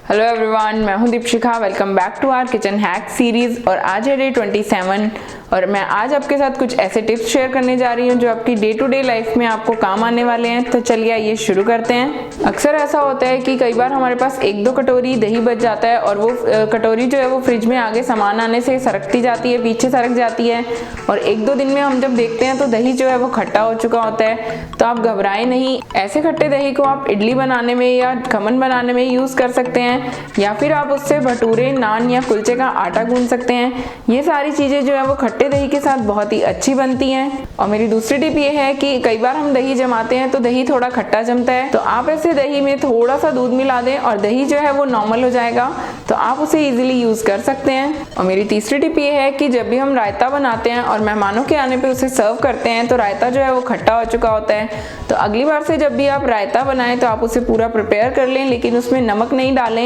Hello everyone, मैं हूं Deepshikha. Welcome back to our kitchen hack series. और आज है डे 27 और मैं आज आपके साथ कुछ ऐसे टिप्स शेयर करने जा रही हूं जो आपकी डे टू डे लाइफ में आपको काम आने वाले हैं। तो चलिए आइए शुरू करते हैं। अक्सर ऐसा होता है कि कई बार हमारे पास एक दो कटोरी दही बच जाता है और वो कटोरी जो है वो फ्रिज में आगे सामान आने से सरकती जाती है, पीछे सरक जाती है और एक दो दिन में हम जब देखते हैं तो दही जो है वो खट्टा हो चुका होता है। तो आप घबराएं नहीं, ऐसे खट्टे दही को आप इडली बनाने में या खमन बनाने में यूज कर सकते हैं या फिर आप उससे भटूरे, नान या कुलचे का आटा गूंथ सकते हैं। ये सारी चीजें जो है वो खट्टे दही के साथ बहुत ही अच्छी बनती हैं। और मेरी दूसरी टिप ये है कि कई बार हम दही जमाते हैं तो दही थोड़ा खट्टा जमता है, तो आप ऐसे दही में थोड़ा सा दूध मिला दें और दही जो है वो नॉर्मल हो जाएगा, तो आप उसे इजीली यूज कर सकते हैं। और मेरी तीसरी टिप ये है कि जब भी हम रायता बनाते हैं और मेहमानों के आने पे उसे सर्व करते हैं तो रायता जो है वो खट्टा हो चुका होता है। तो अगली बार से जब भी आप रायता बनाएं तो आप उसे पूरा प्रिपेयर कर लें, लेकिन उसमें नमक नहीं डालें।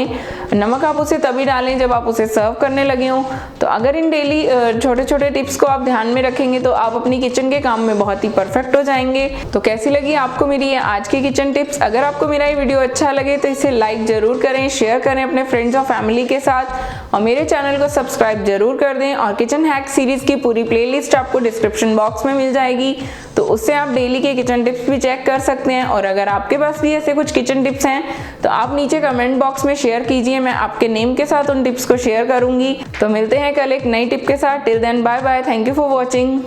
नमक आप उसे तभी डालें जब आप उसे सर्व करने लगे हों। तो अगर इन डेली छोटे छोटे टिप्स को आप ध्यान में रखेंगे तो आप अपनी किचन के काम में बहुत ही परफेक्ट हो जाएंगे। तो कैसी लगी आपको मेरी ये आज की किचन टिप्स? अगर आपको मेरा ये वीडियो अच्छा लगे तो इसे लाइक जरूर करें, शेयर करें अपने फ्रेंड्स और फैमिली के साथ और मेरे चैनल को सब्सक्राइब जरूर कर दें। और किचन हैक सीरीज की पूरी प्लेलिस्ट आपको डिस्क्रिप्शन बॉक्स में मिल जाएगी, तो उससे आप डेली के किचन टिप्स भी चेक कर सकते हैं। और अगर आपके पास भी ऐसे कुछ किचन टिप्स हैं तो आप नीचे कमेंट बॉक्स में शेयर कीजिए, मैं आपके नेम के साथ उन टिप्स को शेयर करूंगी। तो मिलते हैं कल एक नई टिप के साथ। Till then bye bye, thank you for watching.